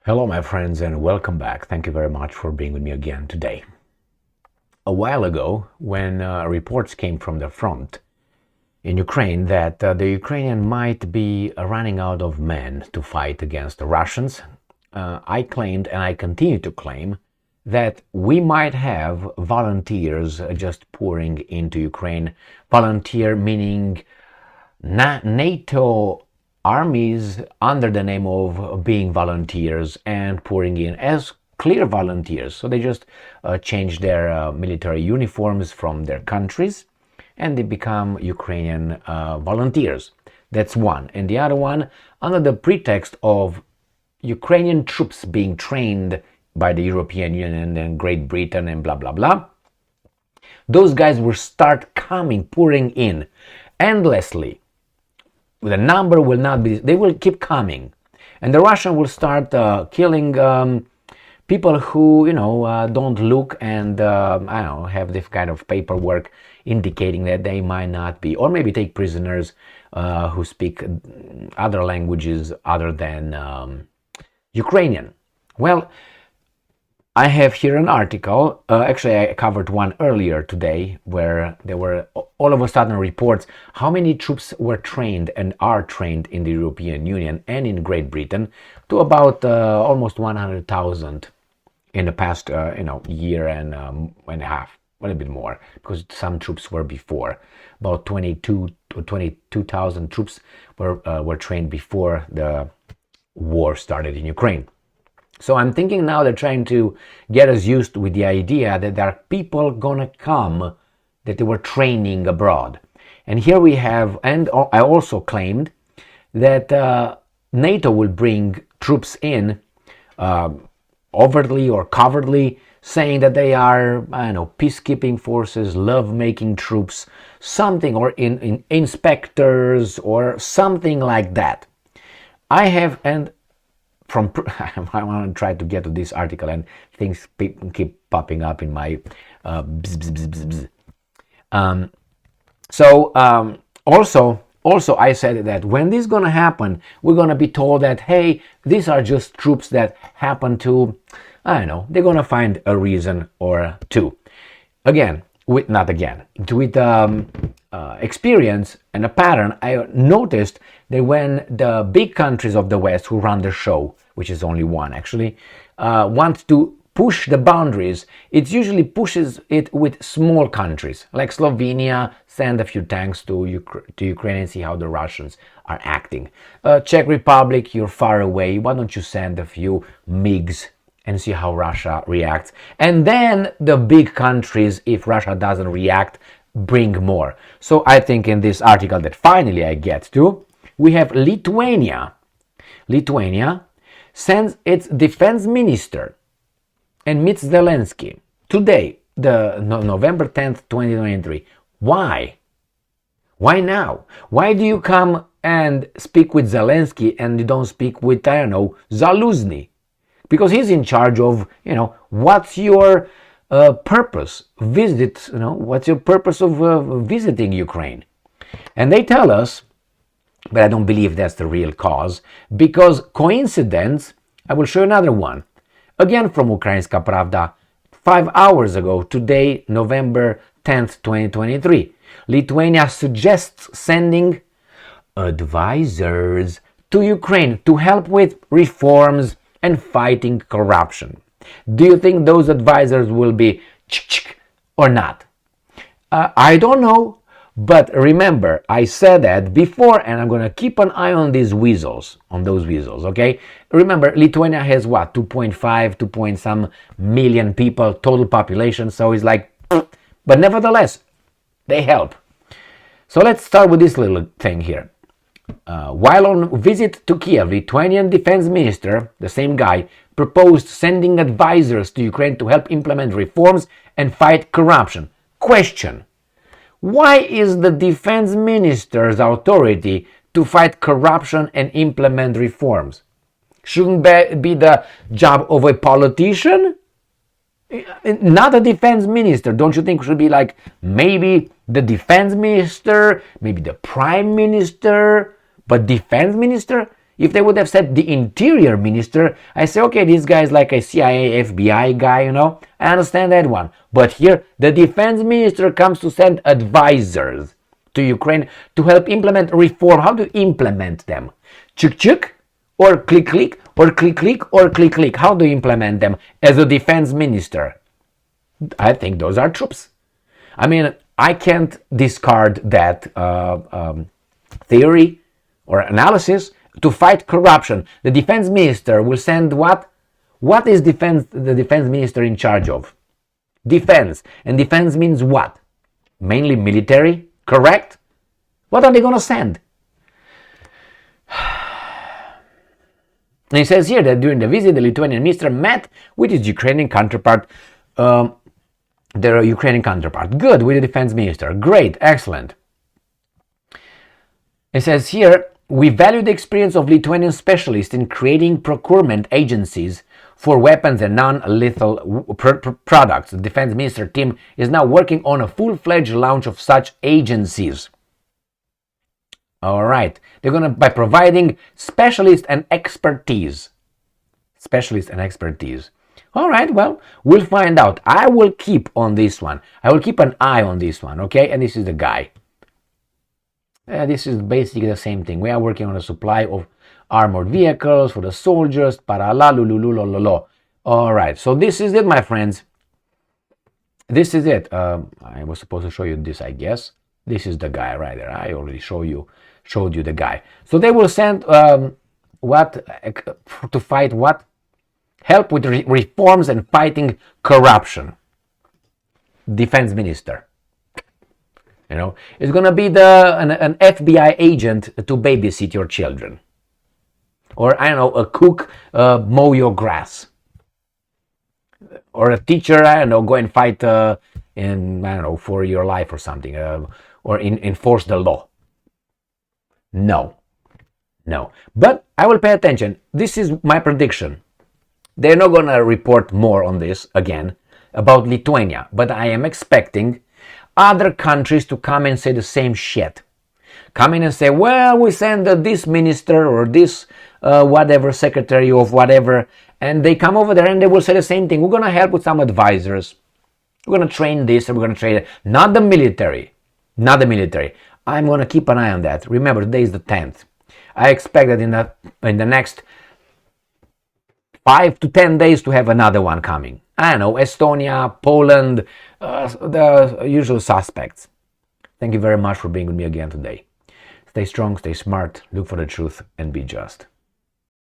Hello, my friends, and welcome back. Thank you very much for being with me again today. A while ago, when reports came from the front in Ukraine that the Ukrainian might be running out of men to fight against the Russians, I claimed, and I continue to claim, that we might have volunteers just pouring into Ukraine. Volunteer meaning NATO armies under the name of being volunteers and pouring in as clear volunteers. So they just change their military uniforms from their countries and they become Ukrainian volunteers. That's one. And the other one, under the pretext of Ukrainian troops being trained by the European Union and Great Britain and blah, blah, blah, those guys will start coming, pouring in endlessly. The number will not be, they will keep coming. And the Russian will start killing people who, don't look and, have this kind of paperwork indicating that they might not be, or maybe take prisoners who speak other languages other than Ukrainian. Well, I have here an article, actually I covered one earlier today, where there were all of a sudden reports how many troops were trained and are trained in the European Union and in Great Britain, to about almost 100,000 in the past year and a half, a little bit more, because some troops were before. About 22,000 troops were trained before the war started in Ukraine. So I'm thinking now they're trying to get us used with the idea that there are people gonna come that they were training abroad. And here we have, and I also claimed that NATO will bring troops in overtly or covertly, saying that they are, peacekeeping forces, love-making troops, something, or in inspectors or something like that. I have, and I want to try to get to this article, and things keep popping up in my Also, I said that when this is going to happen, we're going to be told that, hey, these are just troops that happen to, they're going to find a reason or two. With experience and a pattern, I noticed that when the big countries of the West who run the show, which is only one actually, want to push the boundaries, it usually pushes it with small countries, like Slovenia. Send a few tanks to Ukraine and see how the Russians are acting. Czech Republic, you're far away, why don't you send a few MiGs and see how Russia reacts? And then the big countries, if Russia doesn't react, bring more. So I think in this article that finally I get to, we have Lithuania. Lithuania sends its defense minister and meets Zelensky today, November 10th, 2023. Why? Why now? Why do you come and speak with Zelensky and you don't speak with, Zaluzny? Because he's in charge of, what's your purpose? What's your purpose of visiting Ukraine? And they tell us, but I don't believe that's the real cause, because coincidence, I will show another one. Again from Ukrainska Pravda, 5 hours ago, today, November 10th, 2023. Lithuania suggests sending advisors to Ukraine to help with reforms and fighting corruption. Do you think those advisors will be or not? I don't know. But remember, I said that before, and I'm going to keep an eye on those weasels, okay? Remember, Lithuania has what, 2.5, 2 point some million people, total population, so it's like, but nevertheless, they help. So let's start with this little thing here. While on visit to Kiev, Lithuanian defense minister, the same guy, proposed sending advisors to Ukraine to help implement reforms and fight corruption. Question: why is the defense minister's authority to fight corruption and implement reforms? Shouldn't that be the job of a politician? Not a defense minister. Don't you think it should be like maybe the defense minister, maybe the prime minister, but defense minister? If they would have said the interior minister, I say, okay, this guy is like a CIA, FBI guy, you know. I understand that one. But here, the defense minister comes to send advisors to Ukraine to help implement reform. How to implement them? Chuk-chuk? Or click-click? Or click-click? Or click-click? How do you implement them as a defense minister? I think those are troops. I mean, I can't discard that theory or analysis to fight corruption. The defense minister will send what? What is the defense minister in charge of? Defense. And defense means what? Mainly military, correct? What are they going to send? And it says here that during the visit, the Lithuanian minister met with his Ukrainian counterpart. Their Ukrainian counterpart. Good, with the defense minister. Great, excellent. It says here, we value the experience of Lithuanian specialists in creating procurement agencies for weapons and non-lethal products. The defense minister team is now working on a full-fledged launch of such agencies. All right, they're going to, by providing specialists and expertise. Specialists and expertise. All right, well, we'll find out. I will keep on this one. I will keep an eye on this one, okay? And this is the guy. This is basically the same thing. We are working on a supply of armored vehicles for the soldiers. Parala. All right, so this is it, my friends. This is it. I was supposed to show you this, I guess. This is the guy right there. I already showed you the guy. So they will send what to fight what? Help with reforms and fighting corruption. Defense minister. You know, it's gonna be an FBI agent to babysit your children, or I don't know, a cook mow your grass, or a teacher, I don't know, go and fight in I don't know for your life or something, or enforce the law. No. But I will pay attention. This is my prediction. They're not going to report more on this again about Lithuania, but I am expecting other countries to come and say the same shit. Come in and say, well, we send this minister or this whatever secretary of whatever, and they come over there and they will say the same thing. We're going to help with some advisors. We're going to train this and we're going to train it. Not the military. I'm going to keep an eye on that. Remember, today is the 10th. I expect that in the next 5 to 10 days to have another one coming. I don't know, Estonia, Poland, the usual suspects. Thank you very much for being with me again today. Stay strong, stay smart, look for the truth, and be just.